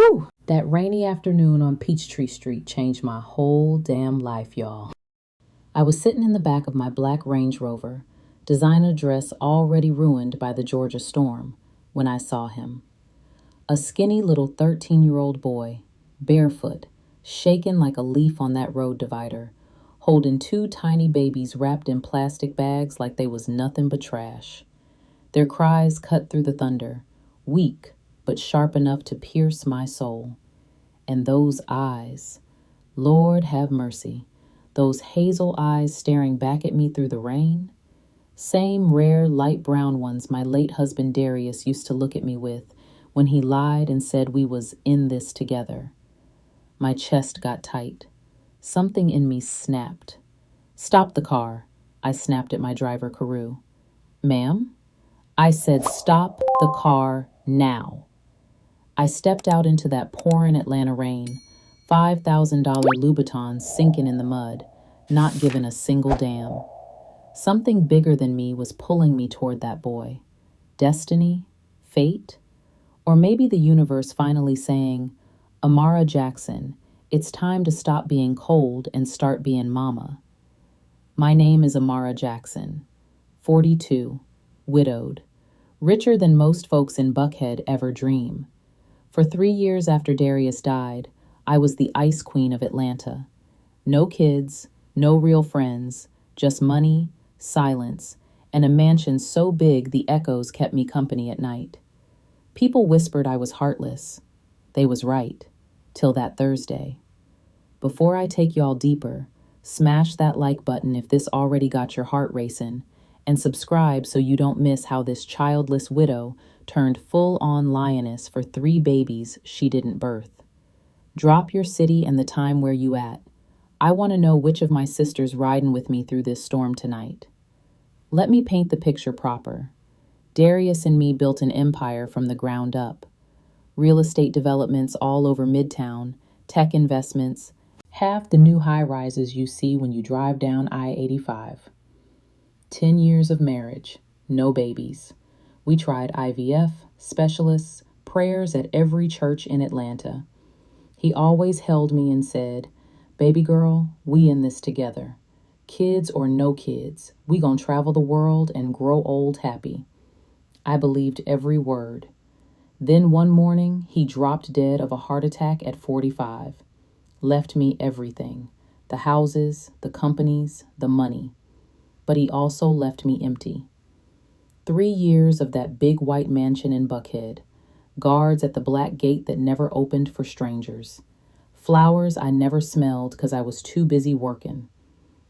Whew! That rainy afternoon on Peachtree Street changed my whole damn life, y'all. I was sitting in the back of my black Range Rover, designer dress already ruined by the Georgia storm, when I saw him. A skinny little 13-year-old boy, barefoot, shaken like a leaf on that road divider, holding two tiny babies wrapped in plastic bags like they was nothing but trash. Their cries cut through the thunder, weak but sharp enough to pierce my soul. And those eyes, Lord have mercy, those hazel eyes staring back at me through the rain. Same rare light brown ones my late husband Darius used to look at me with when he lied and said we was in this together. My chest got tight. Something in me snapped. "Stop the car," I snapped at my driver, Carew. "Ma'am?" I said, "Stop the car now." I stepped out into that pouring Atlanta rain, $5,000 Louboutins sinking in the mud, not giving a single damn. Something bigger than me was pulling me toward that boy. Destiny? Fate? Or maybe the universe finally saying, "Amara Jackson, it's time to stop being cold and start being mama." My name is Amara Jackson, 42, widowed, richer than most folks in Buckhead ever dream. For 3 years after Darius died, I was the ice queen of Atlanta. No kids, no real friends, just money, silence, and a mansion so big the echoes kept me company at night. People whispered I was heartless. They was right, till that Thursday. Before I take y'all deeper, smash that like button if this already got your heart racing, and subscribe so you don't miss how this childless widow turned full-on lioness for 3 babies she didn't birth. Drop your city and the time where you at. I want to know which of my sisters riding with me through this storm tonight. Let me paint the picture proper. Darius and me built an empire from the ground up. Real estate developments all over Midtown, tech investments, half the new high-rises you see when you drive down I-85. 10 years of marriage, no babies. We tried IVF, specialists, prayers at every church in Atlanta. He always held me and said, "Baby girl, we in this together. Kids or no kids, we gon' travel the world and grow old happy." I believed every word. Then one morning, he dropped dead of a heart attack at 45. Left me everything, the houses, the companies, the money. But he also left me empty. 3 years of that big white mansion in Buckhead, guards at the black gate that never opened for strangers, flowers I never smelled because I was too busy working.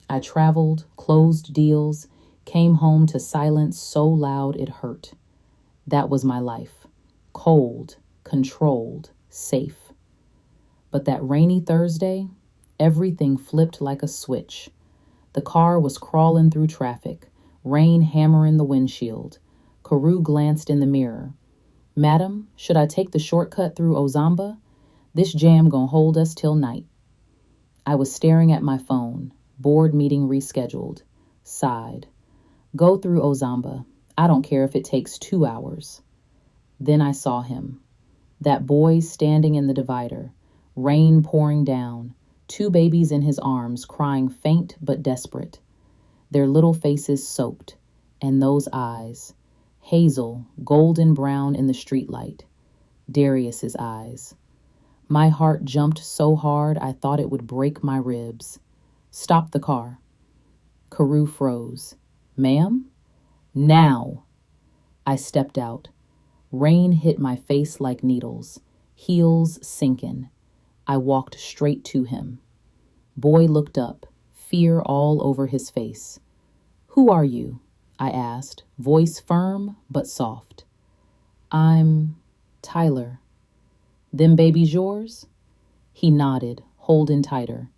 I traveled, closed deals, came home to silence so loud it hurt. That was my life. Cold, controlled, safe. But that rainy Thursday, everything flipped like a switch. The car was crawling through traffic, rain hammering the windshield. Carew glanced in the mirror. "Madam, should I take the shortcut through Ozamba? This jam gon' hold us till night." I was staring at my phone, board meeting rescheduled, sighed. "Go through Ozamba. I don't care if it takes 2 hours." Then I saw him. That boy standing in the divider, rain pouring down, 2 babies in his arms crying faint but desperate. Their little faces soaked, and those eyes, hazel, golden brown in the streetlight, Darius's eyes. My heart jumped so hard I thought it would break my ribs. "Stop the car." Carew froze. "Ma'am?" "Now!" I stepped out. Rain hit my face like needles, heels sinking. I walked straight to him. Boy looked up, fear all over his face. "Who are you?" I asked, voice firm but soft. "I'm Tyler." "Them babies yours?" He nodded, holding tighter.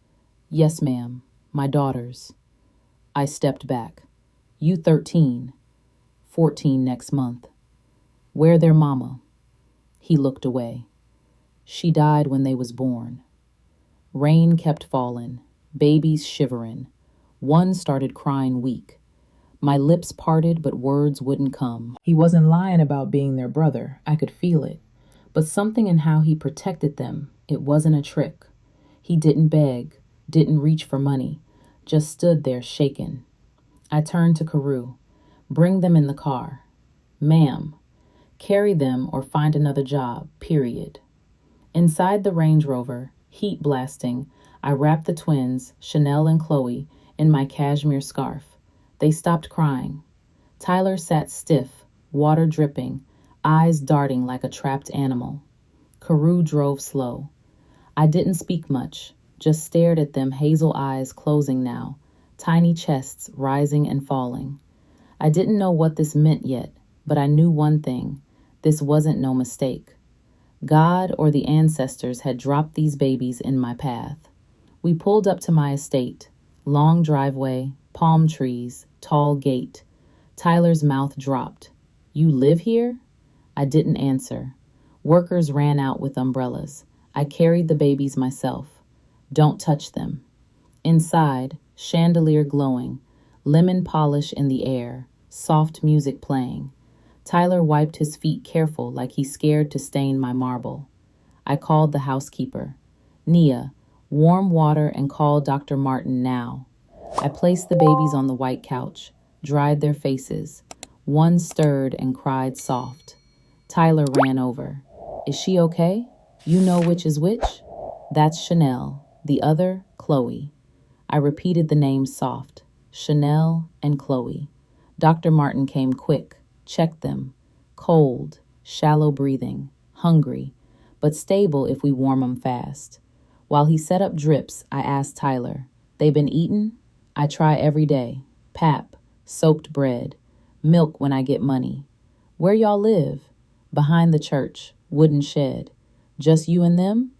"Yes, ma'am, my daughters." I stepped back. "You 13, 14 next month. Where their mama?" He looked away. "She died when they was born." Rain kept falling, babies shivering. One started crying weak. My lips parted, but words wouldn't come. He wasn't lying about being their brother. I could feel it. But something in how he protected them, it wasn't a trick. He didn't beg, didn't reach for money, just stood there shaken. I turned to Carew. Bring them in the car. Ma'am, carry them or find another job, period. Inside the Range Rover, heat blasting, I wrapped the twins, Chanel and Chloe, in my cashmere scarf. They stopped crying. Tyler sat stiff, water dripping, eyes darting like a trapped animal. Carew drove slow. I didn't speak much, just stared at them, hazel eyes closing now, tiny chests rising and falling. I didn't know what this meant yet, but I knew one thing. This wasn't no mistake. God or the ancestors had dropped these babies in my path. We pulled up to my estate. Long driveway, palm trees, tall gate. Tyler's mouth dropped. You live here? I didn't answer. Workers ran out with umbrellas. I carried the babies myself. Don't touch them. Inside, chandelier glowing, lemon polish in the air, soft music playing. Tyler wiped his feet careful like he scared to stain my marble. I called the housekeeper. Nia, warm water and call Dr. Martin now. I placed the babies on the white couch, dried their faces. One stirred and cried soft. Tyler ran over. Is she okay? You know which is which? That's Chanel, the other, Chloe. I repeated the names soft. Chanel and Chloe. Dr. Martin came quick, checked them. Cold, shallow breathing, hungry, but stable if we warm 'em fast. While he set up drips, I asked Tyler, they been eaten? I try every day. Pap, soaked bread, milk when I get money. Where y'all live? Behind the church, wooden shed. Just you and them?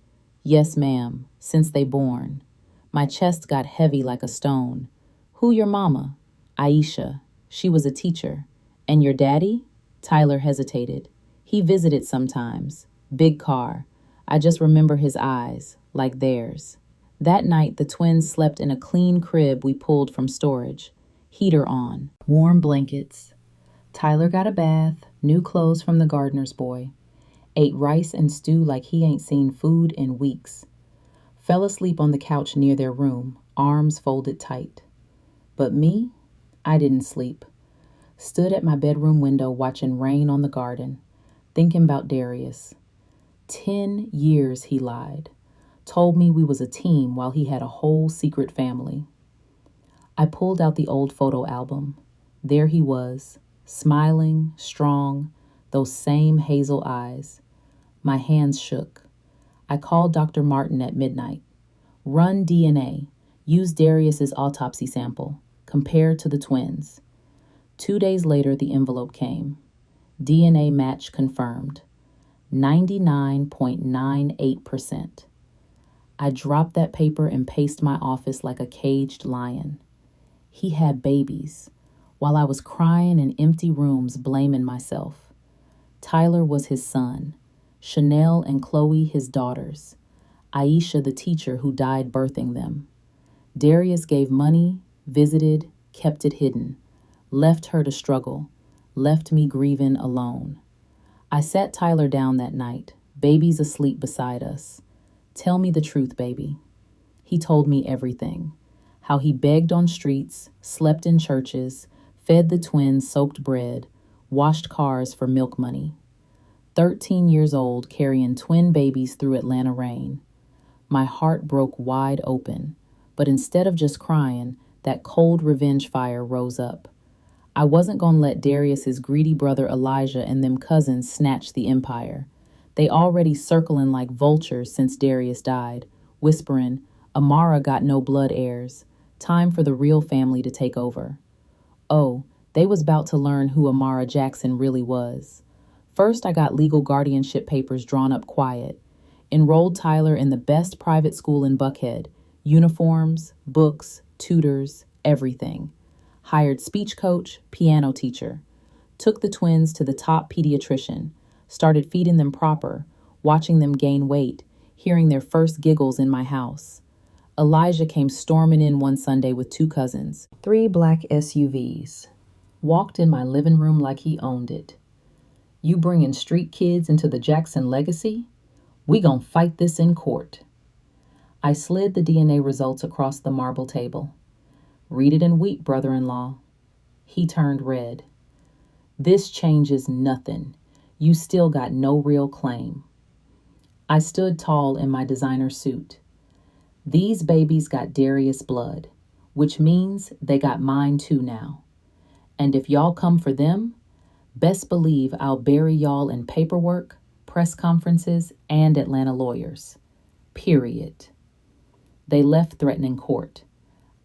Yes, ma'am, since they born. My chest got heavy like a stone. Who your mama? Aisha. She was a teacher. And your daddy? Tyler hesitated. He visited sometimes. Big car. I just remember his eyes, like theirs. That night, the twins slept in a clean crib we pulled from storage. Heater on. Warm blankets. Tyler got a bath, new clothes from the gardener's boy. Ate rice and stew like he ain't seen food in weeks. Fell asleep on the couch near their room, arms folded tight. But me? I didn't sleep. Stood at my bedroom window watching rain on the garden, thinking about Darius. 10 years he lied. Told me we was a team while he had a whole secret family. I pulled out the old photo album. There he was, smiling, strong, those same hazel eyes. My hands shook. I called Dr. Martin at midnight. Run DNA. Use Darius's autopsy sample. Compare to the twins. 2 days later, the envelope came. DNA match confirmed. 99.98%. I dropped that paper and paced my office like a caged lion. He had babies, while I was crying in empty rooms blaming myself. Tyler was his son, Chanel and Chloe his daughters, Aisha the teacher who died birthing them. Darius gave money, visited, kept it hidden, left her to struggle, left me grieving alone. I sat Tyler down that night, babies asleep beside us. Tell me the truth, baby. He told me everything. How he begged on streets, slept in churches, fed the twins soaked bread, washed cars for milk money. 13 years old, carrying twin babies through Atlanta rain. My heart broke wide open, but instead of just crying, that cold revenge fire rose up. I wasn't going to let Darius's greedy brother Elijah and them cousins snatch the empire. They already circling like vultures since Darius died, whispering, Amara got no blood heirs. Time for the real family to take over. Oh, they was about to learn who Amara Jackson really was. First, I got legal guardianship papers drawn up quiet. Enrolled Tyler in the best private school in Buckhead. Uniforms, books, tutors, everything. Hired speech coach, piano teacher. Took the twins to the top pediatrician. Started feeding them proper, watching them gain weight, hearing their first giggles in my house. Elijah came storming in one Sunday with 2 cousins, 3 black SUVs. Walked in my living room like he owned it. You bringing street kids into the Jackson legacy? We gon' fight this in court. I slid the DNA results across the marble table. Read it and weep, brother-in-law. He turned red. This changes nothing. You still got no real claim. I stood tall in my designer suit. These babies got Darius blood, which means they got mine too now. And if y'all come for them, best believe I'll bury y'all in paperwork, press conferences, and Atlanta lawyers. Period. They left threatening court.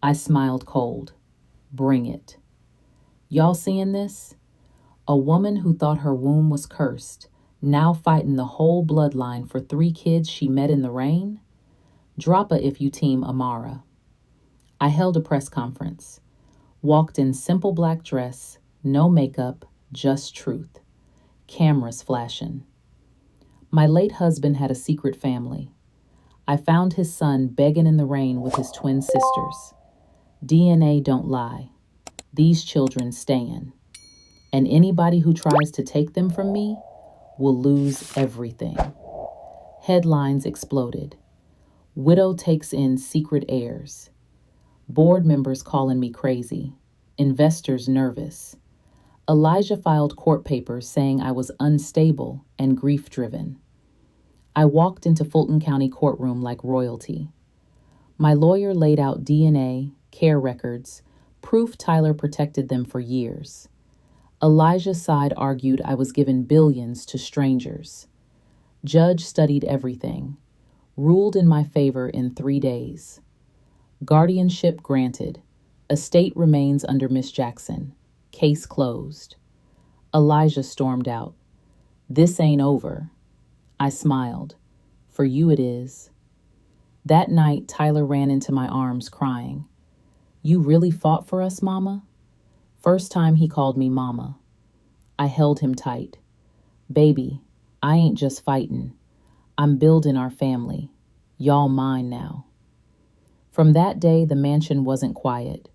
I smiled cold. Bring it. Y'all seeing this? A woman who thought her womb was cursed, now fighting the whole bloodline for 3 kids she met in the rain? Drop a if you team Amara. I held a press conference. Walked in simple black dress, no makeup, just truth. Cameras flashing. My late husband had a secret family. I found his son begging in the rain with his twin sisters. DNA don't lie. These children stayin'. And anybody who tries to take them from me will lose everything. Headlines exploded. Widow takes in secret heirs. Board members calling me crazy. Investors nervous. Elijah filed court papers saying I was unstable and grief-driven. I walked into Fulton County courtroom like royalty. My lawyer laid out DNA, care records, proof Tyler protected them for years. Elijah's side argued I was given billions to strangers. Judge studied everything, ruled in my favor in 3 days. Guardianship granted. Estate remains under Miss Jackson. Case closed. Elijah stormed out. This ain't over. I smiled. For you it is. That night, Tyler ran into my arms crying. You really fought for us, Mama? First time he called me Mama. I held him tight. Baby, I ain't just fighting. I'm building our family. Y'all mine now. From that day, the mansion wasn't quiet.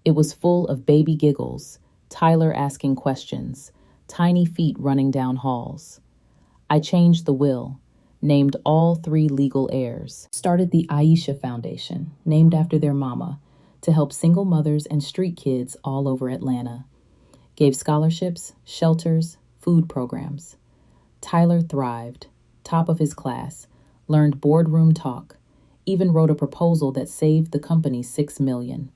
It was full of baby giggles, Tyler asking questions, tiny feet running down halls. I changed the will, named all 3 legal heirs, started the Aisha Foundation, named after their mama, to help single mothers and street kids all over Atlanta. Gave scholarships, shelters, food programs. Tyler thrived, top of his class, learned boardroom talk, even wrote a proposal that saved the company $6 million.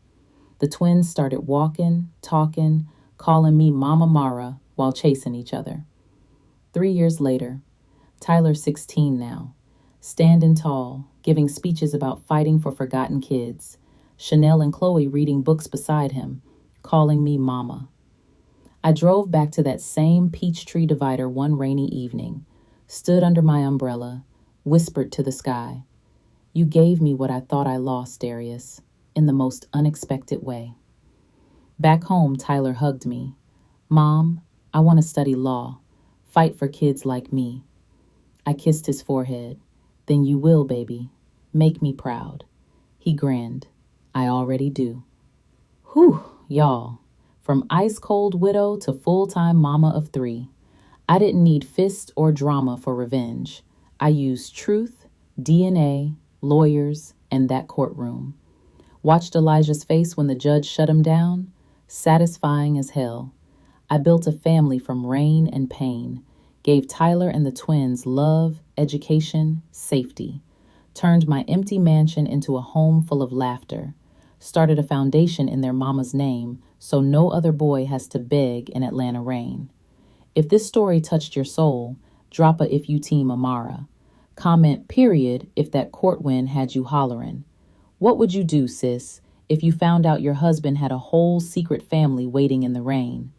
The twins started walking, talking, calling me Mama Mara while chasing each other. 3 years later, Tyler's 16 now, standing tall, giving speeches about fighting for forgotten kids. Chanel and Chloe reading books beside him, calling me Mama. I drove back to that same Peachtree divider one rainy evening, stood under my umbrella, whispered to the sky. You gave me what I thought I lost, Darius, in the most unexpected way. Back home, Tyler hugged me. Mom, I want to study law, fight for kids like me. I kissed his forehead. Then you will, baby. Make me proud. He grinned. I already do. Whew, y'all. From ice-cold widow to full-time mama of 3. I didn't need fists or drama for revenge. I used truth, DNA, lawyers, and that courtroom. Watched Elijah's face when the judge shut him down. Satisfying as hell. I built a family from rain and pain. Gave Tyler and the twins love, education, safety. Turned my empty mansion into a home full of laughter. Started a foundation in their mama's name so no other boy has to beg in Atlanta rain. If this story touched your soul, drop a if you team Amara. Comment period if that court win had you hollering. What would you do, sis, if you found out your husband had a whole secret family waiting in the rain?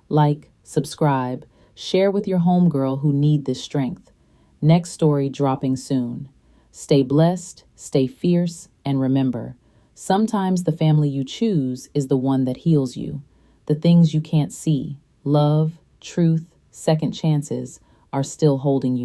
Like, subscribe, share with your homegirl who need this strength. Next story dropping soon. Stay blessed, stay fierce, and remember, sometimes the family you choose is the one that heals you. The things you can't see, love, truth, second chances, are still holding you.